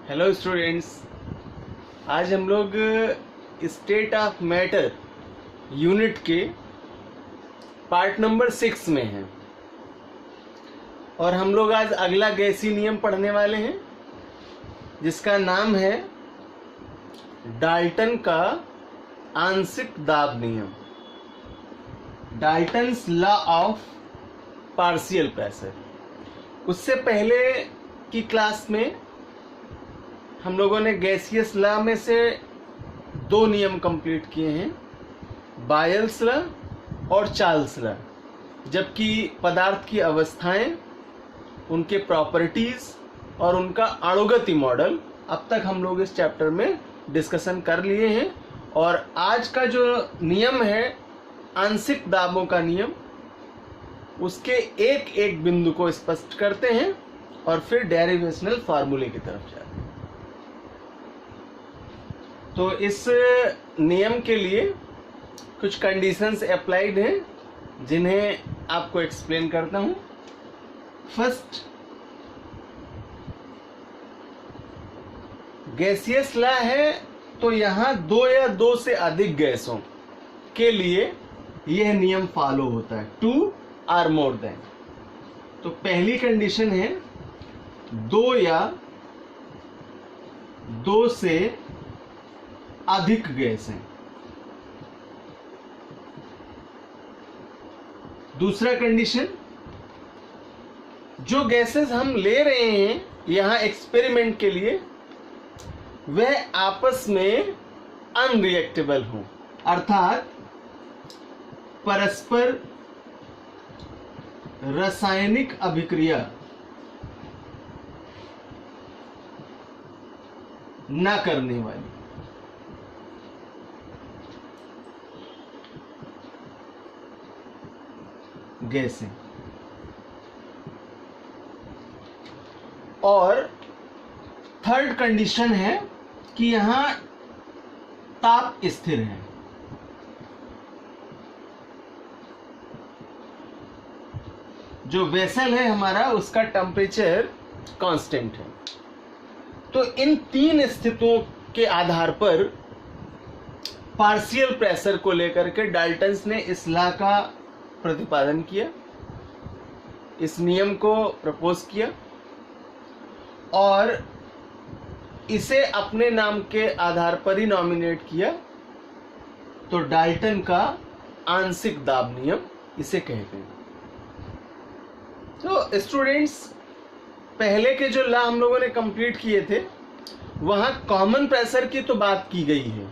Hello students, आज हम लोग स्टेट ऑफ मैटर यूनिट के पार्ट नंबर 6 में हैं और हम लोग आज अगला गैसीय नियम पढ़ने वाले हैं जिसका नाम है डाल्टन का आंशिक दाब नियम, Dalton's law of partial pressure. उससे पहले की क्लास में हम लोगों ने गैसियस लॉ में से 2 नियम कंप्लीट किए हैं, बायल्स लॉ और चार्ल्स लॉ, जबकि पदार्थ की अवस्थाएं, उनके प्रॉपर्टीज और उनका अणुगति मॉडल अब तक हम लोग इस चैप्टर में डिस्कशन कर लिए हैं। और आज का जो नियम है आंशिक दाबों का नियम, उसके एक एक बिंदु को स्पष्ट करते हैं और फिर डेरिवेशनल फार्मूले की तरफ जाते हैं। तो इस नियम के लिए कुछ कंडीशंस अप्लाइड हैं जिन्हें आपको एक्सप्लेन करता हूं। फर्स्ट, गैसियस लॉ है तो यहां 2 या 2 से अधिक गैसों के लिए यह नियम फॉलो होता है, 2 or more than। तो पहली कंडीशन है 2 या 2 से अधिक गैस हैं। दूसरा कंडीशन, जो गैसेस हम ले रहे हैं यहां एक्सपेरिमेंट के लिए वह आपस में अनरिएक्टेबल हो, अर्थात परस्पर रासायनिक अभिक्रिया न करने वाली। गैसें। और थर्ड कंडीशन है कि यहां ताप स्थिर है। जो वेसल है हमारा, उसका टेम्परेचर कांस्टेंट है। तो इन 3 स्थितियों के आधार पर पार्शियल प्रेशर को लेकर के डाल्टन्स ने इस लॉ का प्रतिपादन किया, इस नियम को प्रपोज किया और इसे अपने नाम के आधार पर ही नॉमिनेट किया। तो डाल्टन का आंशिक दाब नियम इसे कहते हैं। तो स्टूडेंट्स, पहले के जो लॉ हम लोगों ने कंप्लीट किए थे वहां कॉमन प्रेशर की तो बात की गई है,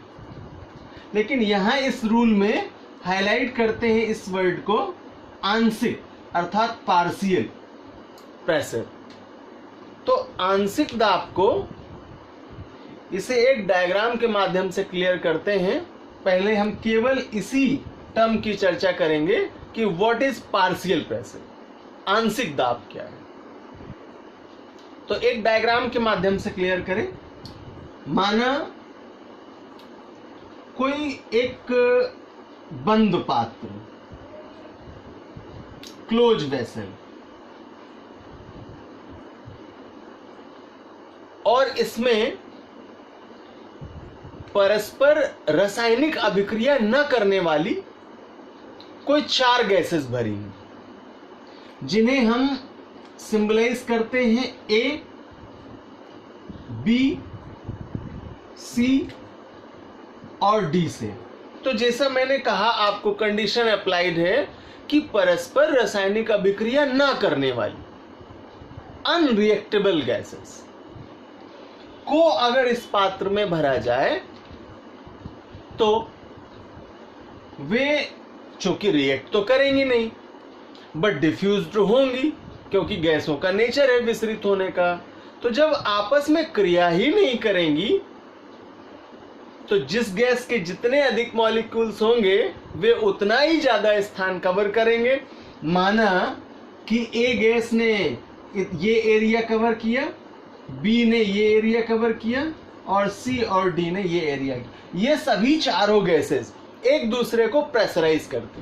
लेकिन यहां इस रूल में हाईलाइट करते हैं इस वर्ड को आंशिक, अर्थात पार्शियल प्रेशर। तो आंशिक दाब को इसे एक डायग्राम के माध्यम से क्लियर करते हैं। पहले हम केवल इसी टर्म की चर्चा करेंगे कि व्हाट इज पार्शियल प्रेशर, आंशिक दाब क्या है। तो एक डायग्राम के माध्यम से क्लियर करें। माना कोई एक बंद पात्र, क्लोज वेसल, और इसमें परस्पर रासायनिक अभिक्रिया न करने वाली कोई 4 गैसेस भरी हैं, जिन्हें हम सिंबलाइज करते हैं A, B, C और D से। तो जैसा मैंने कहा, आपको कंडीशन अप्लाइड है कि परस्पर रासायनिक अभिक्रिया न करने वाली अनरिएक्टेबल गैसेस को अगर इस पात्र में भरा जाए तो वे चूंकि रिएक्ट तो करेंगी नहीं बट डिफ्यूज्ड होंगी, क्योंकि गैसों का नेचर है विसरित होने का। तो जब आपस में क्रिया ही नहीं करेंगी तो जिस गैस के जितने अधिक मॉलिक्यूल्स होंगे वे उतना ही ज्यादा स्थान कवर करेंगे। माना कि ए गैस ने ये एरिया कवर किया, बी ने ये एरिया कवर किया और सी और डी ने ये एरिया किया। ये सभी चारों गैसेस एक दूसरे को प्रेशराइज करती,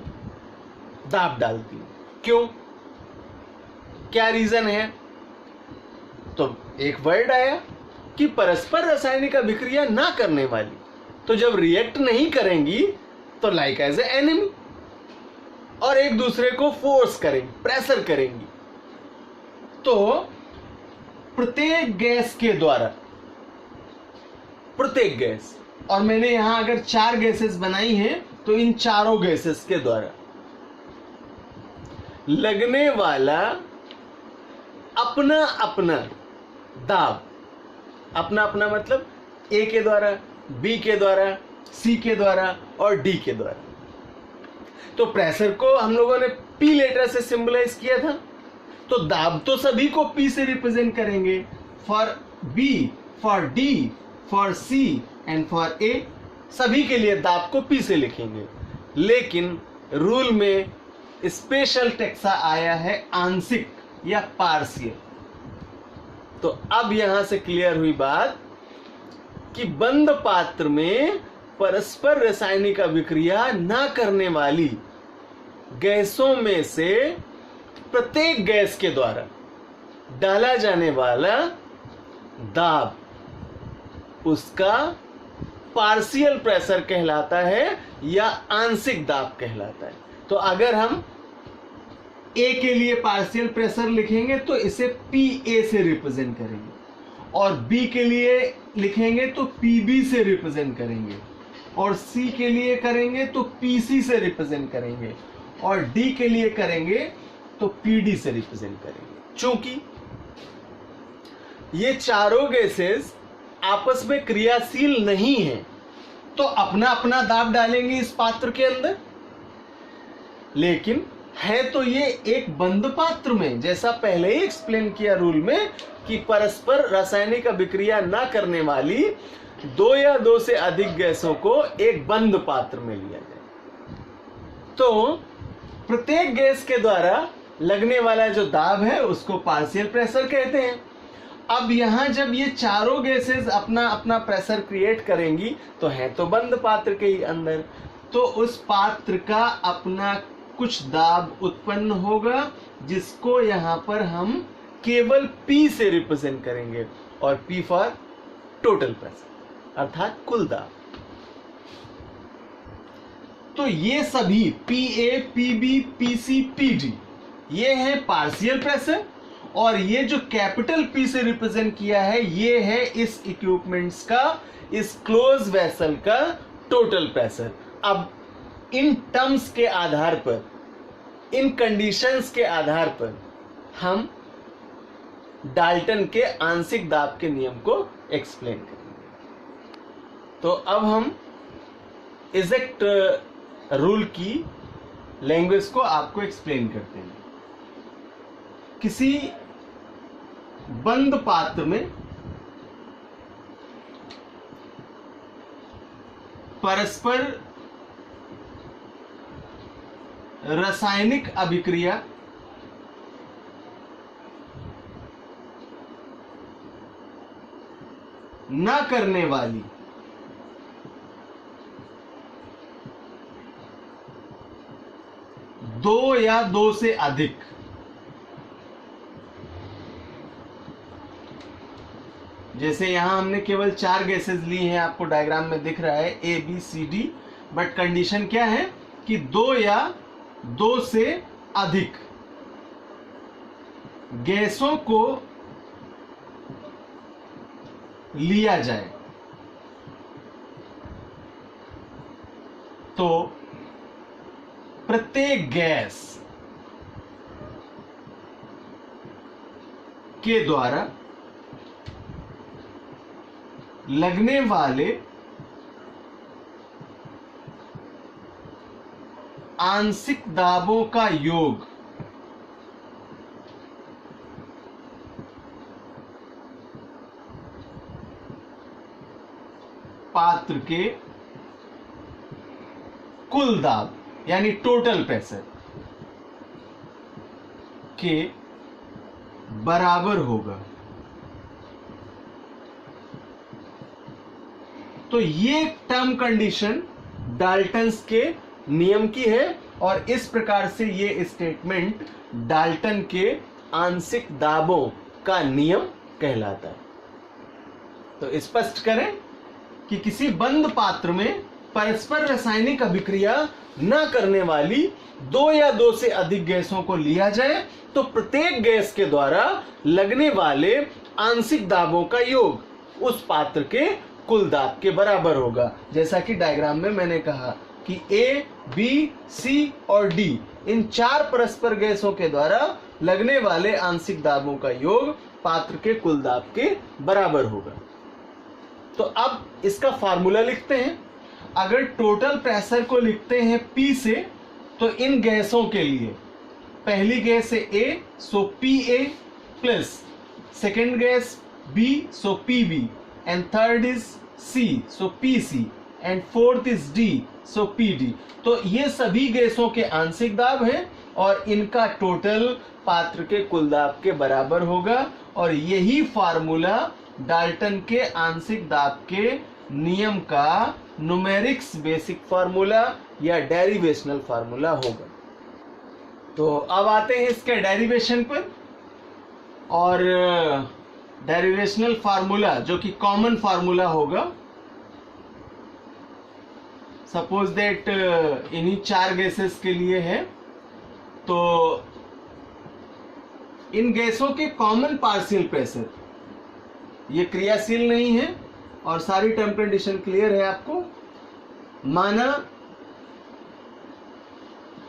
दाब डालती। क्यों, क्या रीजन है? तो एक वर्ड आया कि परस्पर रासायनिक अभिक्रिया ना करने वाली, तो जब रिएक्ट नहीं करेंगी तो लाइक एज ए एनिमी और एक दूसरे को फोर्स करेंगी, प्रेशर करेंगी। तो प्रत्येक गैस के द्वारा, प्रत्येक गैस, और मैंने यहां अगर 4 गैसेस बनाई हैं तो इन चारों गैसेस के द्वारा लगने वाला अपना अपना दाब, अपना अपना मतलब ए के द्वारा, बी के द्वारा, सी के द्वारा और डी के द्वारा। तो प्रेशर को हम लोगों ने पी लेटर से सिंबलाइज किया था, तो दाब तो सभी को पी से रिप्रेजेंट करेंगे, for B, for D, for C and for A, सभी के लिए दाब को पी से लिखेंगे। लेकिन रूल में स्पेशल टेक्सा आया है आंशिक या पार्शियल। तो अब यहां से क्लियर हुई बात कि बंद पात्र में परस्पर रासायनिक अभिक्रिया ना करने वाली गैसों में से प्रत्येक गैस के द्वारा डाला जाने वाला दाब उसका पार्शियल प्रेशर कहलाता है या आंशिक दाब कहलाता है। तो अगर हम ए के लिए पार्शियल प्रेशर लिखेंगे तो इसे पी ए से रिप्रेजेंट करेंगे, और बी के लिए लिखेंगे तो पी बी से रिप्रेजेंट करेंगे, और सी के लिए करेंगे तो पी सी से रिप्रेजेंट करेंगे, और डी के लिए करेंगे तो पी डी से रिप्रेजेंट करेंगे। चूंकि ये चारों गैसेस आपस में क्रियाशील नहीं है तो अपना अपना दाब डालेंगे इस पात्र के अंदर, लेकिन है तो ये एक बंद पात्र में, जैसा पहले ही एक्सप्लेन किया रूल में कि परस्पर रासायनिक अभिक्रिया ना करने वाली 2 या 2 से अधिक गैसों को एक बंद पात्र में लिया जाए। तो प्रत्येक गैस के द्वारा लगने वाला जो दाब है उसको पार्शियल प्रेशर कहते हैं। अब यहां जब ये चारों गैसेस अपना अपना प्रेशर क्रिएट करेंगी तो है तो बंद पात्र के ही अंदर, तो उस पात्र का अपना कुछ दाब उत्पन्न होगा जिसको यहां पर हम केवल P से रिप्रेजेंट करेंगे, और P फॉर टोटल प्रेशर अर्थात कुल दाब। तो ये सभी PA, PB, PC, PD ये है पार्शियल प्रेशर, और ये जो कैपिटल P से रिप्रेजेंट किया है ये है इस इक्विपमेंट्स का, इस क्लोज वेसल का टोटल प्रेशर। अब इन टर्म्स के आधार पर, इन कंडीशंस के आधार पर हम डाल्टन के आंशिक दाब के नियम को एक्सप्लेन करेंगे। तो अब हम एग्जैक्ट रूल की लैंग्वेज को आपको एक्सप्लेन करते हैं। किसी बंद पात्र में परस्पर रासायनिक अभिक्रिया न करने वाली दो या दो से अधिक जैसे यहां हमने केवल 4 गैसेस ली हैं, आपको डायग्राम में दिख रहा है A B C D, but condition क्या है कि 2 या 2 से अधिक गैसों को लिया जाए तो प्रत्येक गैस के द्वारा लगने वाले आंशिक दाबों का योग पात्र के कुल दाब यानी टोटल प्रेशर के बराबर होगा। तो ये टर्म कंडीशन डाल्टन्स के नियम की है और इस प्रकार से ये स्टेटमेंट डाल्टन के आंशिक दाबों का नियम कहलाता है। तो स्पष्ट करें कि किसी बंद पात्र में परस्पर रासायनिक अभिक्रिया न करने वाली दो या दो से अधिक गैसों को लिया जाए तो प्रत्येक गैस के द्वारा लगने वाले आंशिक दाबों का योग उस पात्र के कुल दाब के बराबर होगा। जैसा कि डायग्राम में मैंने कहा कि ए, बी, सी और डी इन चार परस्पर गैसों के द्वारा लगने वाले आंशिक दाबों का योग पात्र के कुल दाब के बराबर होगा। तो अब इसका फार्मूला लिखते हैं। अगर टोटल प्रेशर को लिखते हैं P से, तो इन गैसों के लिए पहली गैस है A, so PA plus second gas B, so PB and third is C, so PC and fourth is D, so PD। तो ये सभी गैसों के आंशिक दाब हैं और इनका टोटल पात्र के कुल दाब के बराबर होगा और यही फार्मूला डाल्टन के आंशिक दाब के नियम का न्यूमेरिक्स बेसिक फार्मूला या डेरिवेशनल फार्मूला होगा। तो अब आते हैं इसके डेरिवेशन पर। और डेरिवेशनल फार्मूला जो कि कॉमन फार्मूला होगा, सपोज दैट इन्हीं चार गैसेस के लिए है, तो इन गैसों के कॉमन पार्शियल प्रेशर, ये क्रियाशील नहीं है और सारी टर्म कंडीशन क्लियर है आपको। माना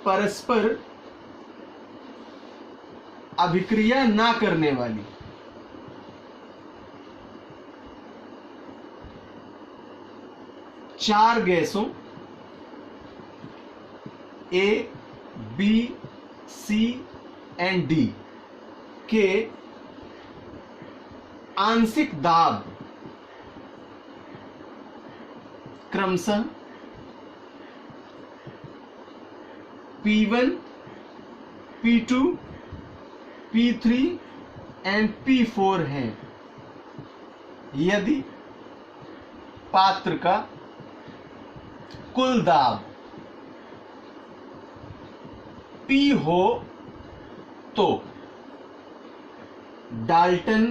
परस्पर अभिक्रिया ना करने वाली चार गैसों ए, बी, सी एंड डी के आंशिक दाब क्रमशः P1, P2, P3 and P4 हैं यदि पात्र का कुल दाब P हो तो डाल्टन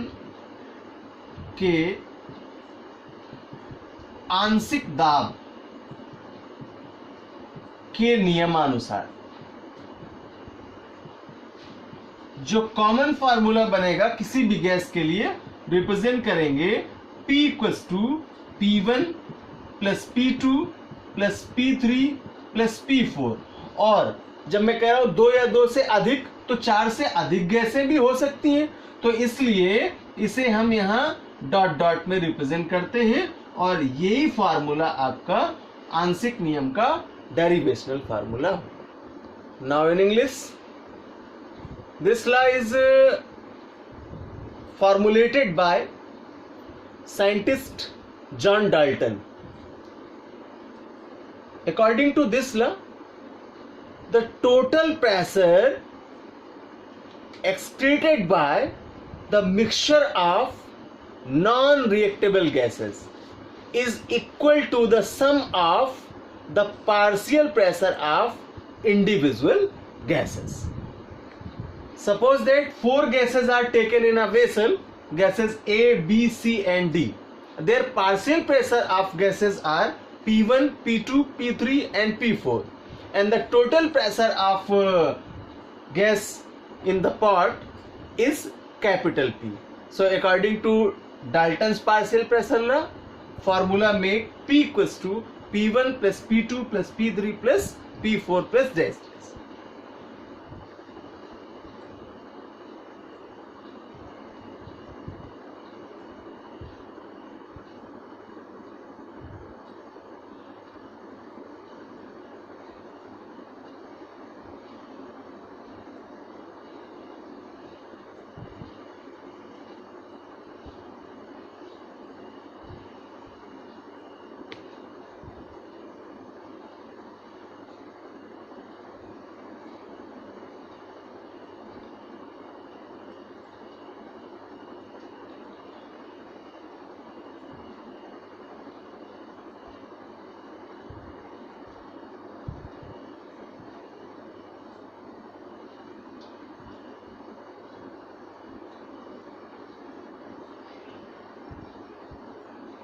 के आंशिक दाब के नियमानुसार जो कॉमन फार्मूला बनेगा किसी भी गैस के लिए, रिप्रेजेंट करेंगे P equals to P1 plus P2 plus P3 plus P4। और जब मैं कह रहा हूं दो या दो से अधिक, तो चार से अधिक गैसें भी हो सकती हैं, तो इसलिए इसे हम यहां डॉट डॉट में रिप्रेजेंट करते हैं और यही फार्मूला आपका आंशिक नियम का डेरिवेशनल फार्मूला होगा। Now in English, this law is formulated by scientist John Dalton. According to this law, the total pressure excreted by the mixture of non-reactable gases is equal to the sum of the partial pressure of individual gases. Suppose that four gases are taken in a vessel, gases A, B, C and D. Their partial pressure of gases are P1, P2, P3 and P4, and the total pressure of gas in the pot is capital P. So according to Dalton's partial pressure law, formula make P equals to P1 plus P2 plus P3 plus P4 plus dash.